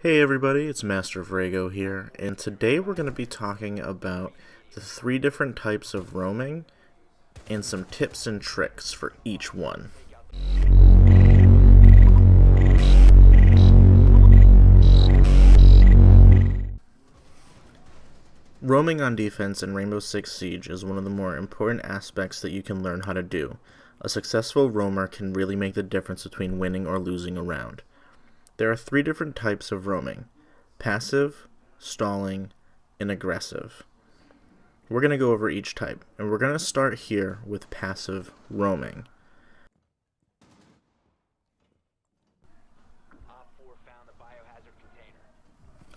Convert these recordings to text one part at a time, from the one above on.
Hey everybody, it's Master Vrago here, and today we're going to be talking about the 3 different types of roaming and some tips and tricks for each one. Roaming on defense in Rainbow Six Siege is one of the more important aspects that you can learn how to do. A successful roamer can really make the difference between winning or losing a round. There are 3 different types of roaming: passive, stalling, and aggressive. We're going to go over each type, and we're going to start here with passive roaming.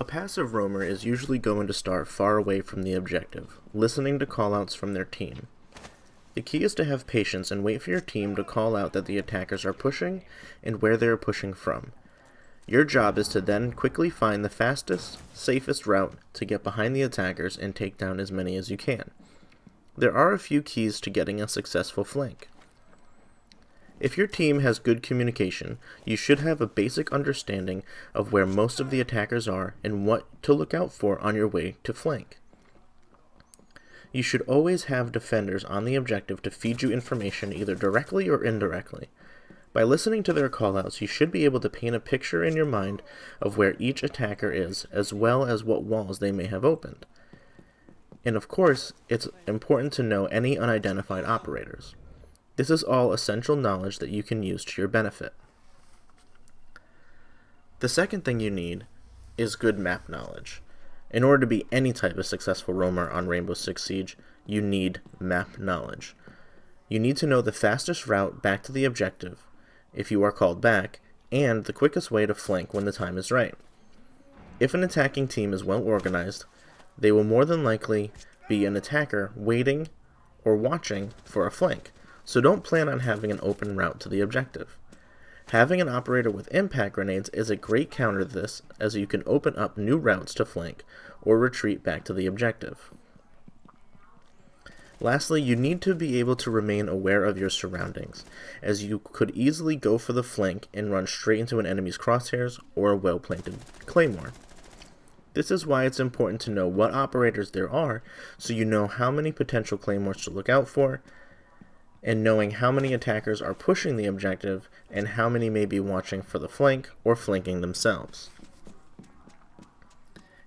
A passive roamer is usually going to start far away from the objective, listening to callouts from their team. The key is to have patience and wait for your team to call out that the attackers are pushing and where they are pushing from. Your job is to then quickly find the fastest, safest route to get behind the attackers and take down as many as you can. There are a few keys to getting a successful flank. If your team has good communication, you should have a basic understanding of where most of the attackers are and what to look out for on your way to flank. You should always have defenders on the objective to feed you information either directly or indirectly. By listening to their callouts, you should be able to paint a picture in your mind of where each attacker is, as well as what walls they may have opened. And of course, it's important to know any unidentified operators. This is all essential knowledge that you can use to your benefit. The second thing you need is good map knowledge. In order to be any type of successful roamer on Rainbow Six Siege, you need map knowledge. You need to know the fastest route back to the objective, if you are called back, and the quickest way to flank when the time is right. If an attacking team is well organized, they will more than likely be an attacker waiting or watching for a flank, so don't plan on having an open route to the objective. Having an operator with impact grenades is a great counter to this, as you can open up new routes to flank or retreat back to the objective. Lastly, you need to be able to remain aware of your surroundings, as you could easily go for the flank and run straight into an enemy's crosshairs or a well-planted claymore. This is why it's important to know what operators there are, so you know how many potential claymores to look out for, and knowing how many attackers are pushing the objective and how many may be watching for the flank or flanking themselves.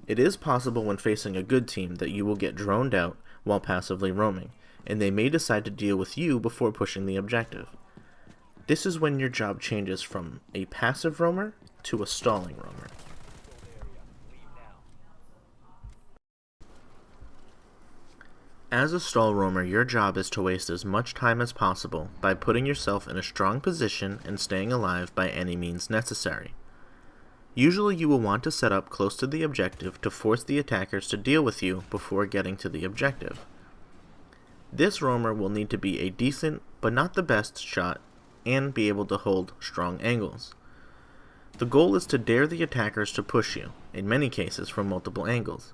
It is possible when facing a good team that you will get droned out while passively roaming, and they may decide to deal with you before pushing the objective. This is when your job changes from a passive roamer to a stalling roamer. As a stall roamer, your job is to waste as much time as possible by putting yourself in a strong position and staying alive by any means necessary. Usually you will want to set up close to the objective to force the attackers to deal with you before getting to the objective. This roamer will need to be a decent, but not the best shot, and be able to hold strong angles. The goal is to dare the attackers to push you, in many cases from multiple angles.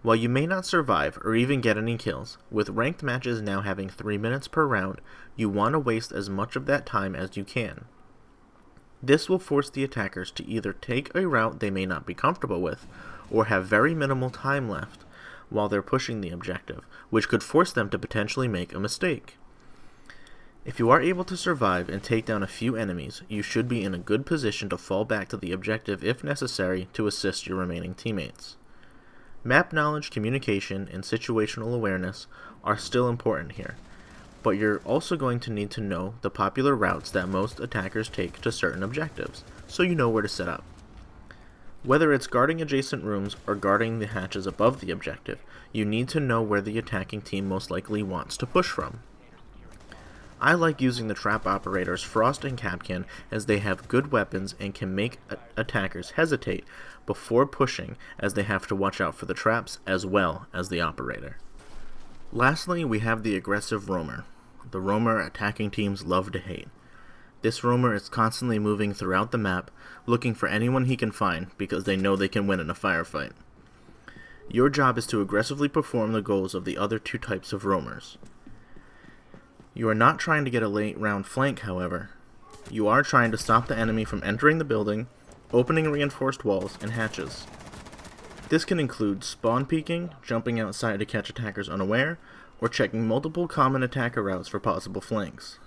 While you may not survive or even get any kills, with ranked matches now having 3 minutes per round, you want to waste as much of that time as you can. This will force the attackers to either take a route they may not be comfortable with, or have very minimal time left while they're pushing the objective, which could force them to potentially make a mistake. If you are able to survive and take down a few enemies, you should be in a good position to fall back to the objective if necessary to assist your remaining teammates. Map knowledge, communication, and situational awareness are still important here, but you're also going to need to know the popular routes that most attackers take to certain objectives, so you know where to set up. Whether it's guarding adjacent rooms or guarding the hatches above the objective, you need to know where the attacking team most likely wants to push from. I like using the trap operators Frost and Kapkan, as they have good weapons and can make attackers hesitate before pushing, as they have to watch out for the traps as well as the operator. Lastly, we have the aggressive roamer, the roamer attacking teams love to hate. This roamer is constantly moving throughout the map, looking for anyone he can find because they know they can win in a firefight. Your job is to aggressively perform the goals of the other 2 types of roamers. You are not trying to get a late round flank, however. You are trying to stop the enemy from entering the building opening reinforced walls and hatches. This can include spawn peeking, jumping outside to catch attackers unaware, or checking multiple common attacker routes for possible flanks.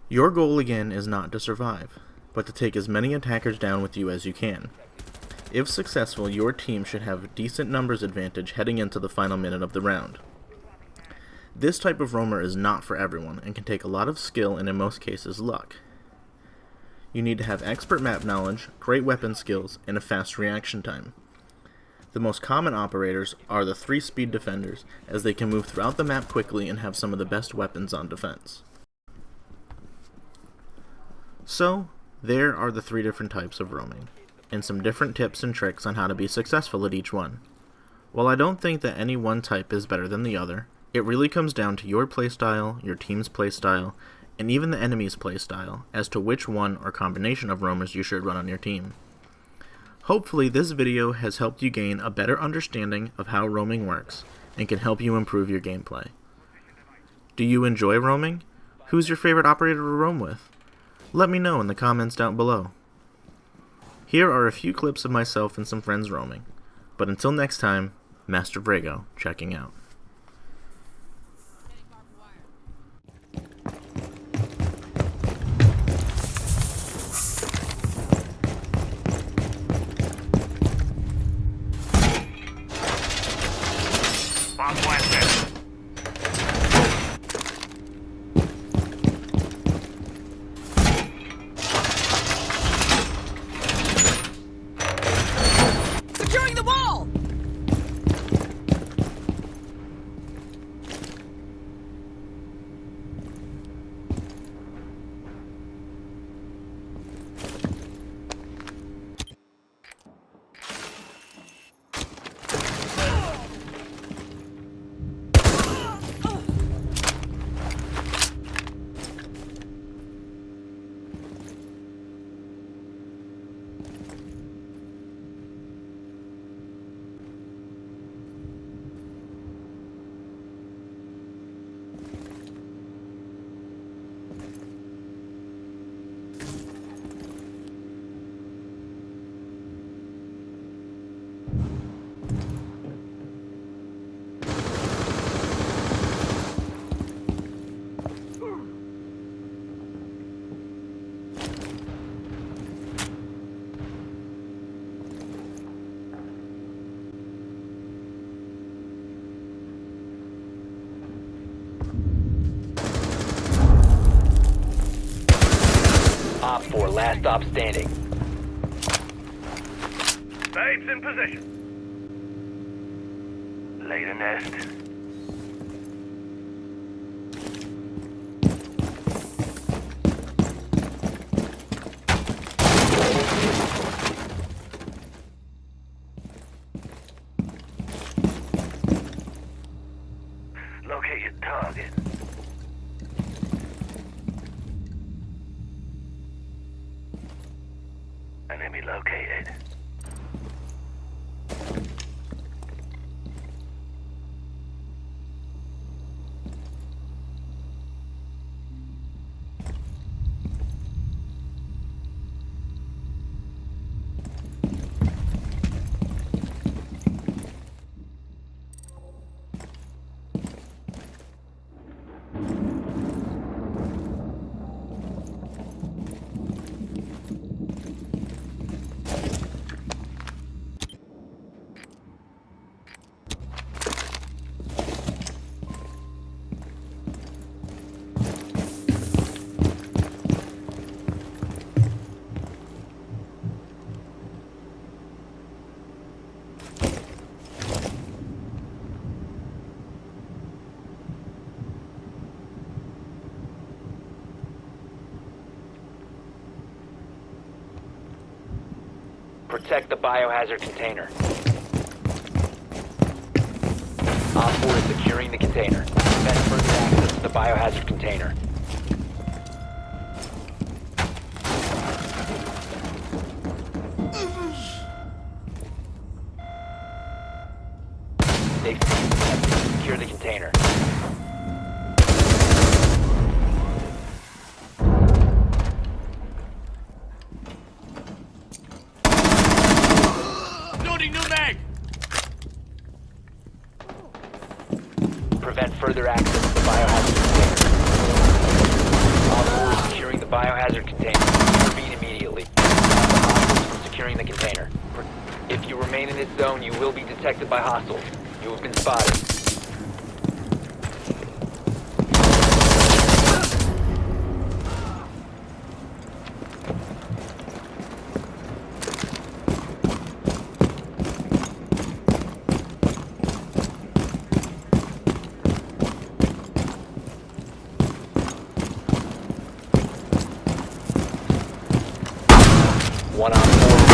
Your goal again is not to survive, but to take as many attackers down with you as you can. If successful, your team should have a decent numbers advantage heading into the final minute of the round. This type of roamer is not for everyone and can take a lot of skill and in most cases luck. You need to have expert map knowledge, great weapon skills, and a fast reaction time. The most common operators are the 3-speed defenders, as they can move throughout the map quickly and have some of the best weapons on defense. So, there are the 3 different types of roaming, and some different tips and tricks on how to be successful at each one. While I don't think that any one type is better than the other, it really comes down to your playstyle, your team's playstyle, and even the enemy's playstyle as to which one or combination of roamers you should run on your team. Hopefully this video has helped you gain a better understanding of how roaming works and can help you improve your gameplay. Do you enjoy roaming? Who's your favorite operator to roam with? Let me know in the comments down below. Here are a few clips of myself and some friends roaming. But until next time, Master Vrago checking out. Bomb planted. Securing the wall! Op 4, last stop standing. Babes in position. Laid a nest. Locate your target. Enemy located. Protect the biohazard container. Op 4 is securing the container. Prevent further access to the biohazard container. They've secure the container. prevent further access to the biohazard container. Op 4 is securing the biohazard container. Intervene immediately. Stop the hostiles from securing the container. If you remain in this zone, you will be detected by hostiles. You have been spotted. One on 4